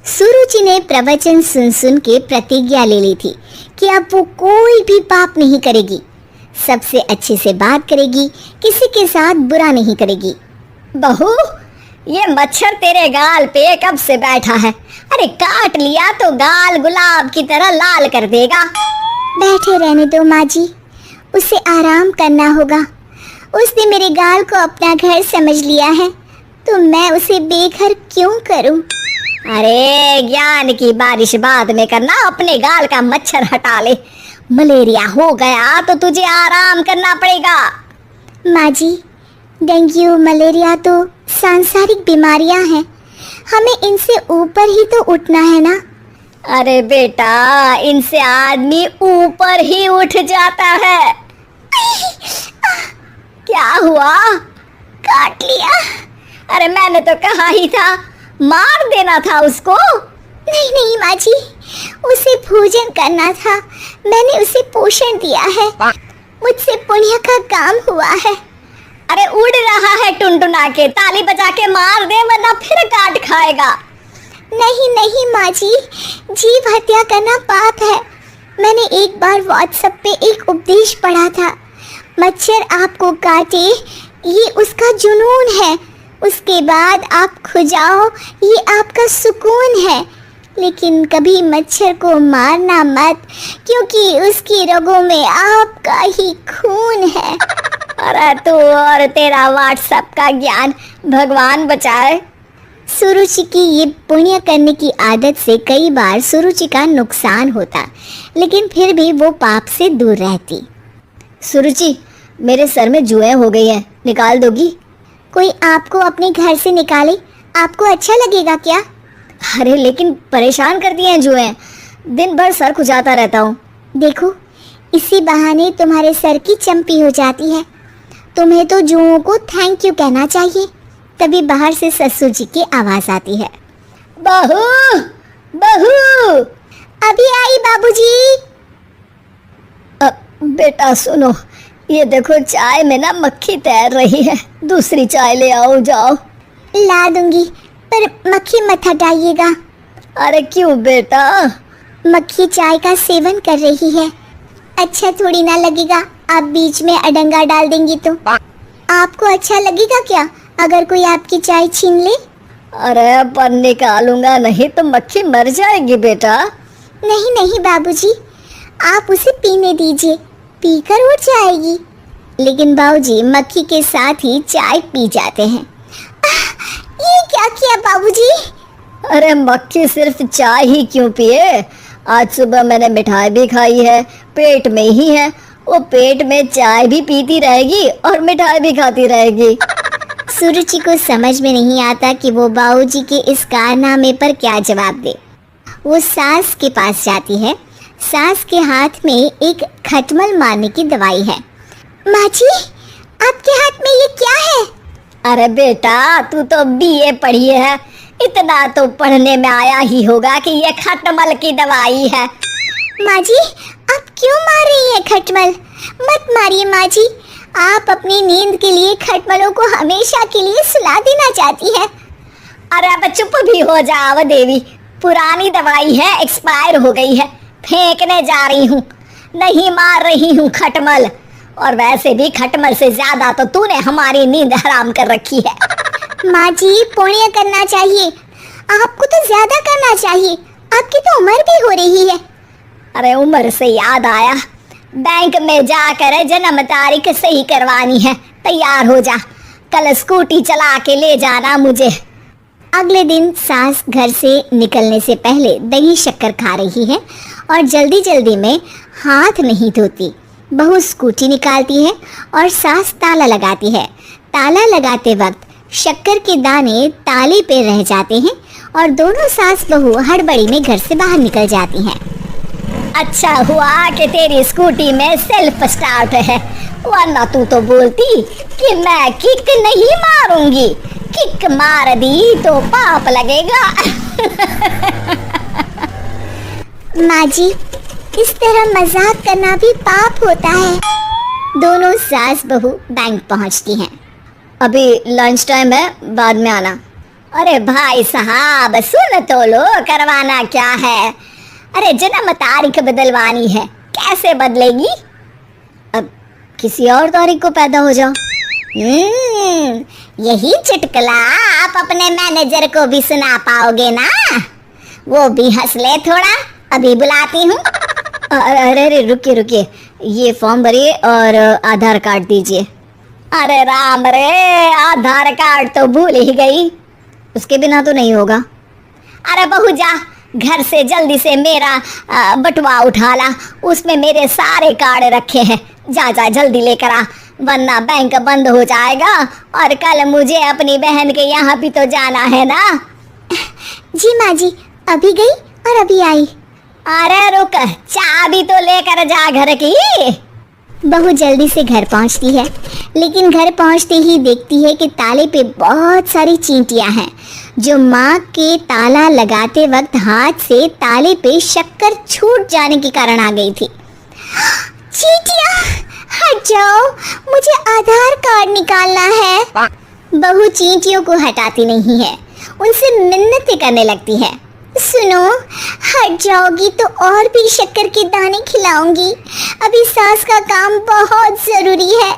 सुरुचि ने प्रवचन सुन सुन के प्रतिज्ञा ले ली थी कि अब वो कोई भी पाप नहीं करेगी, सबसे अच्छे से बात करेगी, किसी के साथ बुरा नहीं करेगी। बहू, ये मच्छर तेरे गाल पे कब से बैठा है? अरे काट लिया तो गाल गुलाब की तरह लाल कर देगा। बैठे रहने दो माँ जी, उसे आराम करना होगा। उसने मेरे गाल को अपना घर समझ लिया है, तो मैं उसे बेघर क्यों करूं? अरे ज्ञान की बारिश बाद में करना, अपने गाल का मच्छर हटा ले। मलेरिया हो गया तो तुझे आराम करना पड़ेगा। माँ जी, डेंगू मलेरिया तो सांसारिक बीमारियां हैं, हमें इनसे ऊपर ही तो उठना है ना। अरे बेटा, इनसे आदमी ऊपर ही उठ जाता है। क्या हुआ? काट लिया। अरे मैंने तो कहा ही था, मार देना था उसको। नहीं नहीं माँ जी, उसे भोजन करना था, मैंने उसे पोषण दिया है, मुझसे पुण्य का काम हुआ है। अरे उड़ रहा है टुनटुना के, ताली बजा के मार दे वरना फिर काट खाएगा। नहीं नहीं माँ जी, जीव हत्या करना पाप है। मैंने एक बार व्हाट्सएप पे एक उपदेश पढ़ा था, मच्छर आपको काटे ये उसका जुनून है, उसके बाद आप खो जाओ ये आपका सुकून है, लेकिन कभी मच्छर को मारना मत, क्योंकि उसकी रगों में आपका ही खून है। अरे तू और तेरा व्हाट्सएप का ज्ञान, भगवान बचाए। सुरुचि की ये पुण्य करने की आदत से कई बार सुरुचि का नुकसान होता, लेकिन फिर भी वो पाप से दूर रहती। सुरुचि, मेरे सर में जुएं हो गई हैं, निकाल दोगी? कोई आपको अपने घर से निकाले, आपको अच्छा लगेगा क्या? अरे लेकिन परेशान करती हैं जुएं, दिन भर सर खुजाता रहता हूँ। देखो, इसी बहाने तुम्हारे सर की चंपी हो जाती है। तुम्हें तो जुओं को थैंक यू कहना चाहिए। तभी बाहर से ससुर जी की आवाज आती है, बहू बहू। अभी आई बाबूजी। बेटा सुनो, ये देखो चाय में ना मक्खी तैर रही है, दूसरी चाय ले आओ जाओ। ला दूंगी, पर मक्खी मत हटाइएगा। अरे क्यों बेटा? मक्खी चाय का सेवन कर रही है, अच्छा थोड़ी ना लगेगा। आप बीच में अडंगा डाल देंगी तो आपको अच्छा लगेगा क्या अगर कोई आपकी चाय छीन ले? अरे पर निकालूंगा नहीं तो मक्खी मर जाएगी बेटा। नहीं नहीं बाबूजी, आप उसे पीने दीजिए, पीकर उठ जाएगी। लेकिन बाबूजी मक्खी के साथ ही चाय पी जाते हैं। ये क्या किया बाबूजी? अरे मक्खी सिर्फ चाय ही क्यों पिए, आज सुबह मैंने मिठाई भी खाई है, पेट में ही है, वो पेट में चाय भी पीती रहेगी और मिठाई भी खाती रहेगी। सुरुचि को समझ में नहीं आता कि वो बाबूजी के इस कारनामे पर क्या जवाब दे। वो सास के पास जाती है। सास के हाथ में एक खटमल मारने की दवाई है। माँ जी, आपके हाथ में ये क्या है? अरे बेटा, तू तो बीए पढ़ी है, इतना तो पढ़ने में आया ही होगा कि ये खटमल की दवाई है। माँ जी, आप क्यों मार रही हैं खटमल? मत मारिए माँ जी, आप अपनी नींद के लिए खटमलों को हमेशा के लिए सुला देना चाहती हैं। अरे अब चुप भी हो जाओ देवी, पुरानी दवाई है, एक्सपायर हो गई है, फेंकने जा रही हूँ, नहीं मार रही हूँ खटमल। और वैसे भी खटमल से ज्यादा तो तूने हमारी नींद हराम कर रखी है। माँ जी, पुण्य करना चाहिए, आपको तो ज्यादा करना चाहिए, आपकी तो उम्र भी हो रही है। अरे उम्र से याद आया, बैंक में जाकर जन्म तारीख सही करवानी है, तैयार हो जा, कल स्कूटी चला के ले जाना मुझे। अगले दिन सास घर से निकलने से पहले दही शक्कर खा रही है और जल्दी जल्दी में हाथ नहीं धोती। बहू स्कूटी निकालती है और सास ताला लगाती है। ताला लगाते वक्त शक्कर के दाने ताले पे रह जाते हैं और दोनों सास बहू हड़बड़ी में घर से बाहर निकल जाती हैं। अच्छा हुआ कि तेरी स्कूटी में सेल्फ स्टार्ट है, वरना तू तो बोलती कि मैं किक नहीं मारूंगी, किक मार दी तो पाप लगेगा। माँ जी, इस तरह मजाक करना भी पाप होता है। दोनों सास बहू बैंक पहुँचती हैं। अभी लंच टाइम है, बाद में आना। अरे भाई साहब सुन तो लो, करवाना क्या है? अरे जन्म तारीख बदलवानी है, कैसे बदलेगी? अब किसी और तारीख को पैदा हो जाओ। यही चुटकुला आप अपने मैनेजर को भी सुना पाओगे ना? वो भी हंस ले थोड़ा, अभी बुलाती हूँ। अरे अरे रुकिए रुकिए, ये फॉर्म भरिए और आधार कार्ड दीजिए। अरे राम रे, आधार कार्ड तो भूल ही गई, उसके बिना तो नहीं होगा। अरे बहू जा, घर से जल्दी से मेरा बटुआ उठा ला, उसमें मेरे सारे कार्ड रखे हैं। जा जा जल्दी लेकर आ, वरना बैंक बंद हो जाएगा और कल मुझे अपनी बहन के यहाँ भी तो जाना है ना। जी माँ जी, अभी गई और अभी आई। अरे रुक, चाबी तो लेकर जा घर की। बहू जल्दी से घर पहुंचती है, लेकिन घर पहुंचते ही देखती है कि ताले पे बहुत सारी चींटियां हैं, जो माँ के ताला लगाते वक्त हाथ से ताले पे शक्कर छूट जाने के कारण आ गई थी। चींटियां हट जाओ, मुझे आधार कार्ड निकालना है। बहू चींटियों को हटाती नहीं है, उनसे मिन्नतें करने लगती है। सुनो, हट जाओगी तो और भी शक्कर के दाने खिलाऊंगी। अभी सास का काम बहुत ज़रूरी है,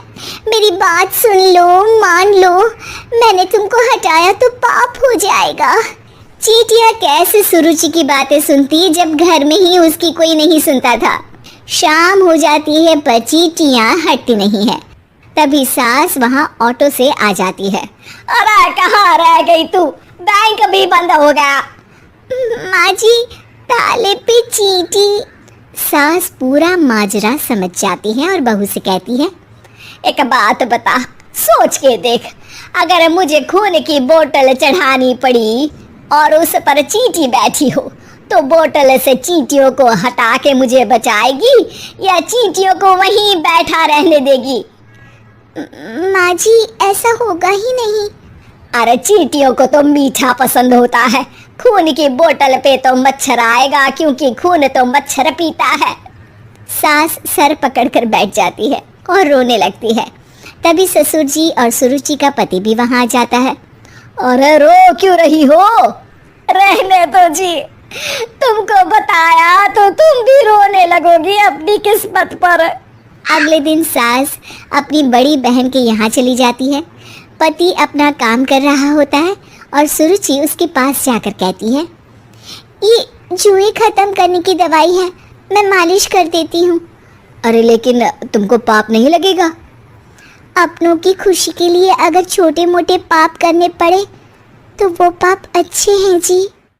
मेरी बात सुन लो, मान लो। मैंने तुमको हटाया तो पाप हो जाएगा। चींटियां कैसे सुरुचि की बातें सुनती जब घर में ही उसकी कोई नहीं सुनता था। शाम हो जाती है पर चींटियां हटती नहीं है। तभी सास वहाँ ऑटो से आ जाती है। अरे कहाँ रह गई तू? बैंक भी बंद हो गया। माँ जी, ताले पे चींटी। सास पूरा माजरा समझ जाती है और बहू से कहती है, एक बात बता, सोच के देख, अगर मुझे खून की बोतल चढ़ानी पड़ी और उस पर चींटी बैठी हो, तो बोतल से चींटियों को हटा के मुझे बचाएगी या चींटियों को वहीं बैठा रहने देगी? माँ जी, ऐसा होगा ही नहीं। अरे चींटियों को तो मीठा पसंद होता है, खून की बोतल पे तो मच्छर आएगा, क्योंकि खून तो मच्छर पीता है। सास सर पकड़कर बैठ जाती है और रोने लगती है। तभी ससुर जी और सुरुचि का पति भी वहां आ जाता है। अरे रो क्यों रही हो? रहने दो जी, तुमको बताया तो तुम भी रोने लगोगी अपनी किस्मत पर। अगले दिन सास अपनी बड़ी बहन के यहाँ चली जाती है। पति अपना काम कर रहा होता है और सुरुचि उसके पास जाकर कहती है, ये जुए खत्म करने की दवाई है, मैं मालिश कर देती हूँ। अरे लेकिन तुमको पाप नहीं लगेगा? अपनों की खुशी के लिए अगर छोटे मोटे पाप करने पड़े तो वो पाप अच्छे हैं जी।